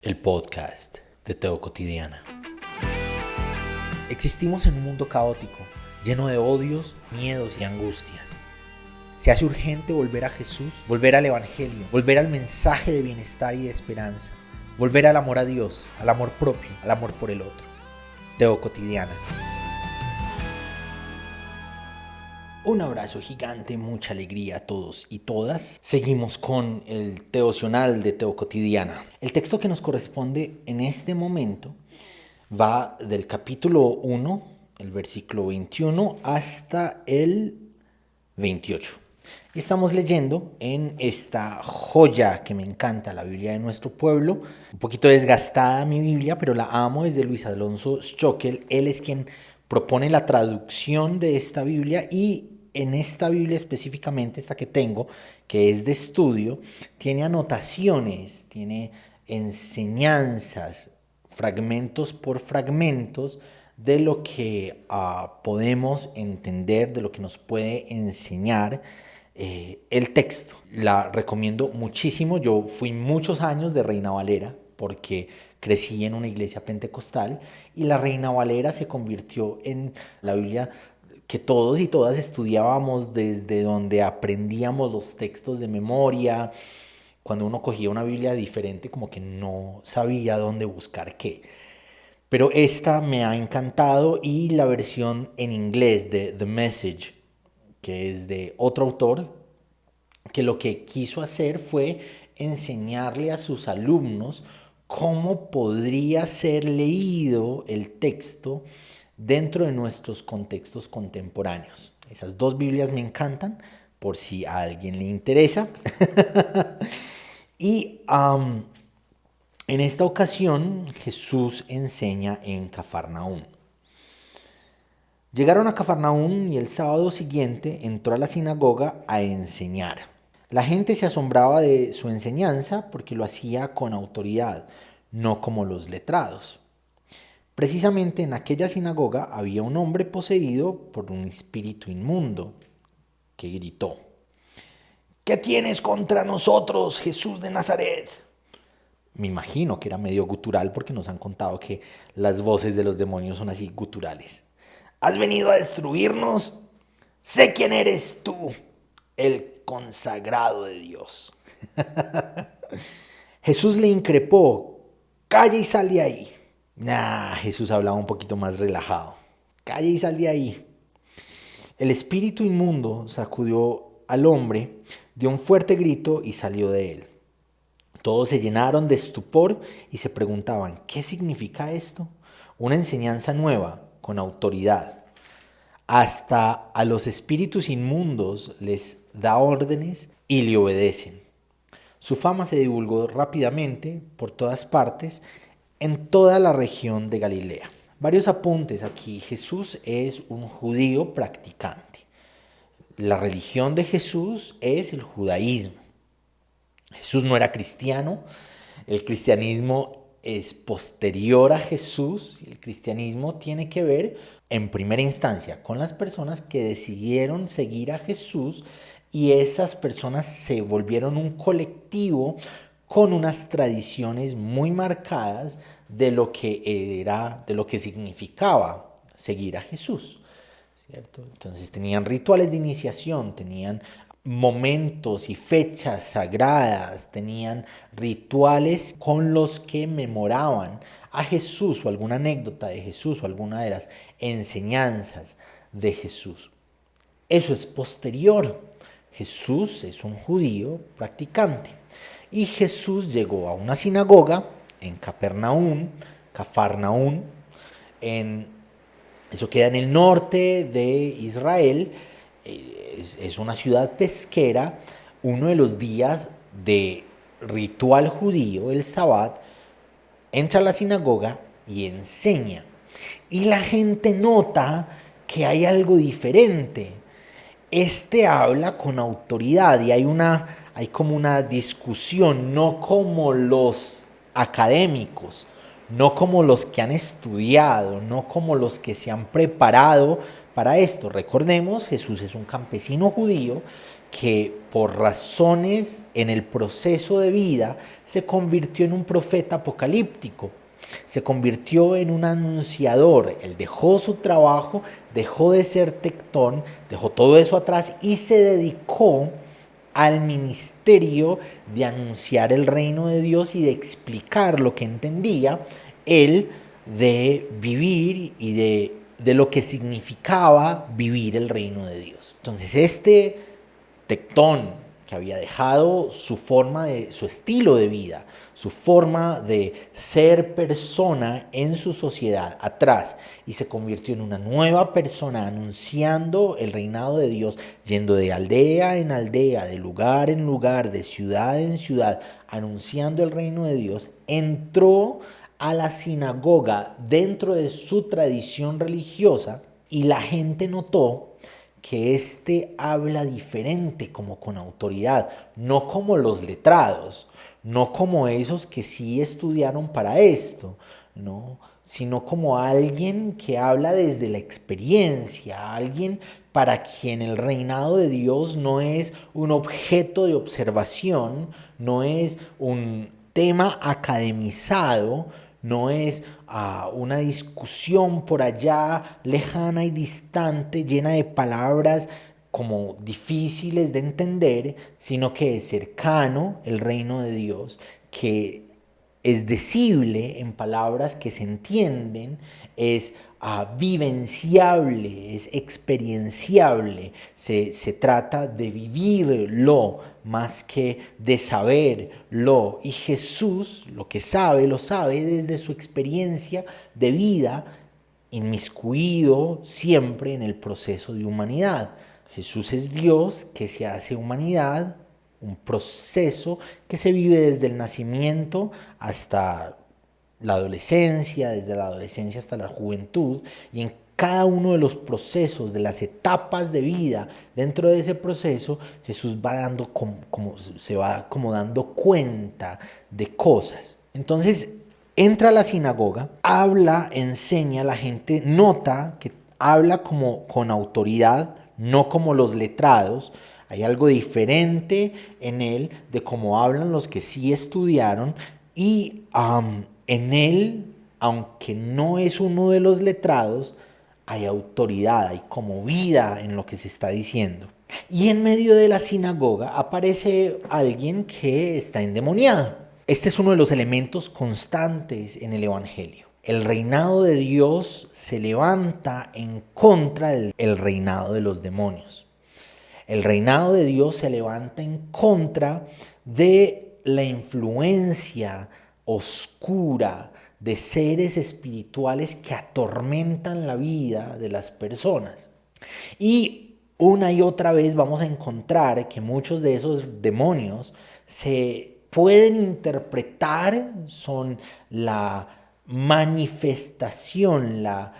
El podcast de Teo Cotidiana. Existimos en un mundo caótico, lleno de odios, miedos y angustias. Se hace urgente volver a Jesús, volver al Evangelio, volver al mensaje de bienestar y de esperanza, volver al amor a Dios, al amor propio, al amor por el otro. Teo Cotidiana. Un abrazo gigante, mucha alegría a todos y todas. Seguimos con el devocional de Teo Cotidiana. El texto que nos corresponde en este momento va del capítulo 1, el versículo 21, hasta el 28. Y estamos leyendo en esta joya que me encanta, la Biblia de nuestro pueblo. Un poquito desgastada mi Biblia, pero la amo, es de Luis Alonso Stockel. Él es quien propone la traducción de esta Biblia y en esta Biblia específicamente, esta que tengo, que es de estudio, tiene anotaciones, tiene enseñanzas, fragmentos por fragmentos de lo que podemos entender, de lo que nos puede enseñar el texto. La recomiendo muchísimo. Yo fui muchos años de Reina Valera porque crecí en una iglesia pentecostal y la Reina Valera se convirtió en la Biblia que todos y todas estudiábamos, desde donde aprendíamos los textos de memoria. Cuando uno cogía una Biblia diferente, como que no sabía dónde buscar qué. Pero esta me ha encantado, y la versión en inglés de The Message, que es de otro autor, que lo que quiso hacer fue enseñarle a sus alumnos cómo podría ser leído el texto dentro de nuestros contextos contemporáneos. Esas dos Biblias me encantan, por si a alguien le interesa. Y en esta ocasión Jesús enseña en Cafarnaúm. Llegaron a Cafarnaúm y el sábado siguiente entró a la sinagoga a enseñar. La gente se asombraba de su enseñanza porque lo hacía con autoridad, no como los letrados. Precisamente en aquella sinagoga había un hombre poseído por un espíritu inmundo que gritó: ¿Qué tienes contra nosotros, Jesús de Nazaret? Me imagino que era medio gutural, porque nos han contado que las voces de los demonios son así guturales. ¿Has venido a destruirnos? Sé quién eres tú, el consagrado de Dios. Jesús le increpó: calla y sal de ahí. Jesús hablaba un poquito más relajado. Calla y sal de ahí. El espíritu inmundo sacudió al hombre, dio un fuerte grito y salió de él. Todos se llenaron de estupor y se preguntaban: ¿qué significa esto? Una enseñanza nueva, con autoridad. Hasta a los espíritus inmundos les da órdenes y le obedecen. Su fama se divulgó rápidamente por todas partes, en toda la región de Galilea. Varios apuntes aquí. Jesús es un judío practicante. La religión de Jesús es el judaísmo. Jesús no era cristiano. El cristianismo es posterior a Jesús. El cristianismo tiene que ver, en primera instancia, con las personas que decidieron seguir a Jesús, y esas personas se volvieron un colectivo con unas tradiciones muy marcadas de lo que significaba seguir a Jesús, ¿cierto? Entonces tenían rituales de iniciación, tenían momentos y fechas sagradas, tenían rituales con los que memoraban a Jesús, o alguna anécdota de Jesús, o alguna de las enseñanzas de Jesús. Eso es posterior. Jesús es un judío practicante. Y Jesús llegó a una sinagoga en Cafarnaúm, eso queda en el norte de Israel. Es una ciudad pesquera. Uno de los días de ritual judío, el Sabbat, entra a la sinagoga y enseña. Y la gente nota que hay algo diferente. Habla con autoridad y hay como una discusión, no como los académicos, no como los que han estudiado, no como los que se han preparado para esto. Recordemos, Jesús es un campesino judío que por razones en el proceso de vida se convirtió en un profeta apocalíptico, se convirtió en un anunciador. Él dejó su trabajo, dejó de ser tectón, dejó todo eso atrás y se dedicó al ministerio de anunciar el reino de Dios y de explicar lo que entendía él de vivir y de lo que significaba vivir el reino de Dios. Entonces este tectón que había dejado su forma de, su estilo de vida, su forma de ser persona en su sociedad atrás y se convirtió en una nueva persona anunciando el reinado de Dios, yendo de aldea en aldea, de lugar en lugar, de ciudad en ciudad, anunciando el reino de Dios, entró a la sinagoga dentro de su tradición religiosa y la gente notó que éste habla diferente, como con autoridad, no como los letrados, no como esos que sí estudiaron para esto, ¿no? Sino como alguien que habla desde la experiencia, alguien para quien el reinado de Dios no es un objeto de observación, no es un tema academizado, no es una discusión por allá lejana y distante, llena de palabras como difíciles de entender, sino que es cercano el reino de Dios, que es decible en palabras que se entienden, es vivenciable, es experienciable, se trata de vivirlo más que de saberlo. Y Jesús lo que sabe, lo sabe desde su experiencia de vida, inmiscuido siempre en el proceso de humanidad. Jesús es Dios que se hace humanidad, un proceso que se vive desde el nacimiento hasta la adolescencia, desde la adolescencia hasta la juventud, y en cada uno de los procesos, de las etapas de vida, dentro de ese proceso, Jesús va dando se va como dando cuenta de cosas. Entonces, entra a la sinagoga, habla, enseña, la gente nota que habla como con autoridad, no como los letrados. Hay algo diferente en él de cómo hablan los que sí estudiaron y en él, aunque no es uno de los letrados, hay autoridad, hay como vida en lo que se está diciendo. Y en medio de la sinagoga aparece alguien que está endemoniado. Este es uno de los elementos constantes en el Evangelio. El reinado de Dios se levanta en contra del reinado de los demonios. El reinado de Dios se levanta en contra de la influencia oscura de seres espirituales que atormentan la vida de las personas. Y una y otra vez vamos a encontrar que muchos de esos demonios se pueden interpretar, son la manifestación, la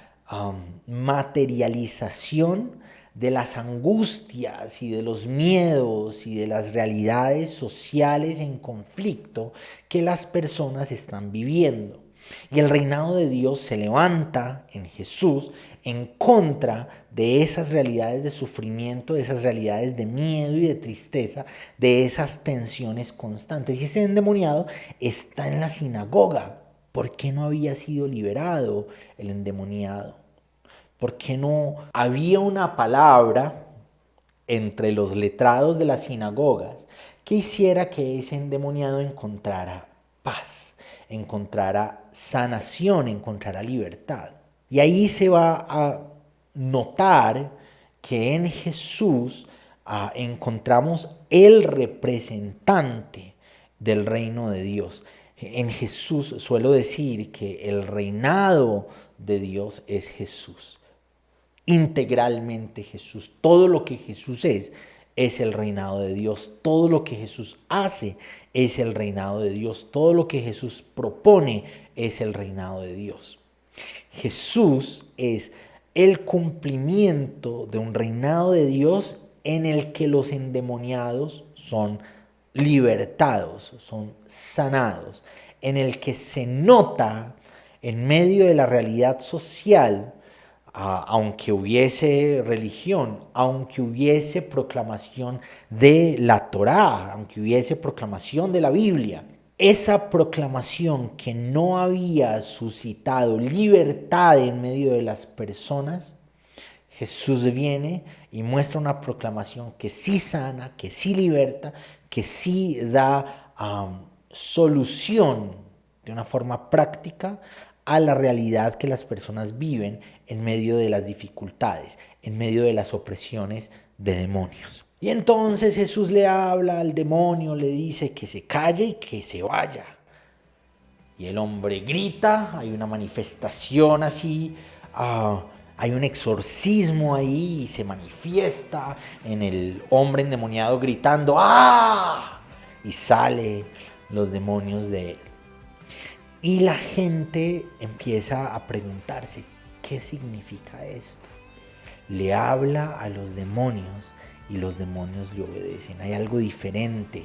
materialización de las angustias y de los miedos y de las realidades sociales en conflicto que las personas están viviendo. Y el reinado de Dios se levanta en Jesús en contra de esas realidades de sufrimiento, de esas realidades de miedo y de tristeza, de esas tensiones constantes. Y ese endemoniado está en la sinagoga. ¿Por qué no había sido liberado el endemoniado? ¿Por qué no había una palabra entre los letrados de las sinagogas que hiciera que ese endemoniado encontrara paz, encontrara sanación, encontrara libertad? Y ahí se va a notar que en Jesús encontramos el representante del reino de Dios. En Jesús suelo decir que el reinado de Dios es Jesús. Integralmente Jesús. Todo lo que Jesús es el reinado de Dios. Todo lo que Jesús hace es el reinado de Dios. Todo lo que Jesús propone es el reinado de Dios. Jesús es el cumplimiento de un reinado de Dios en el que los endemoniados son libertados, son sanados, en el que se nota en medio de la realidad social aunque hubiese religión, aunque hubiese proclamación de la Torá, aunque hubiese proclamación de la Biblia, esa proclamación que no había suscitado libertad en medio de las personas, Jesús viene y muestra una proclamación que sí sana, que sí liberta, que sí da solución de una forma práctica a la realidad que las personas viven en medio de las dificultades, en medio de las opresiones de demonios. Y entonces Jesús le habla al demonio, le dice que se calle y que se vaya. Y el hombre grita, hay una manifestación así, hay un exorcismo ahí y se manifiesta en el hombre endemoniado gritando ¡ah! Y sale los demonios de él. Y la gente empieza a preguntarse, ¿qué significa esto? Le habla a los demonios y los demonios le obedecen. Hay algo diferente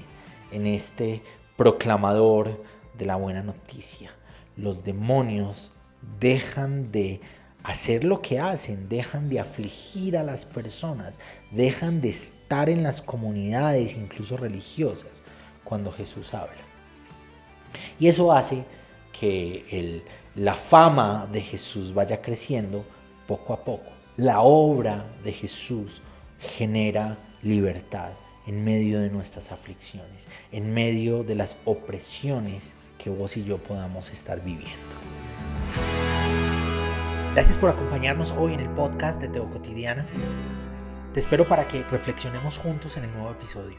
en este proclamador de la buena noticia. Los demonios dejan de hacer lo que hacen, dejan de afligir a las personas, dejan de estar en las comunidades, incluso religiosas, cuando Jesús habla. Y eso hace que la fama de Jesús vaya creciendo poco a poco. La obra de Jesús genera libertad en medio de nuestras aflicciones, en medio de las opresiones que vos y yo podamos estar viviendo. Gracias por acompañarnos hoy en el podcast de Teo Cotidiana. Te espero para que reflexionemos juntos en el nuevo episodio.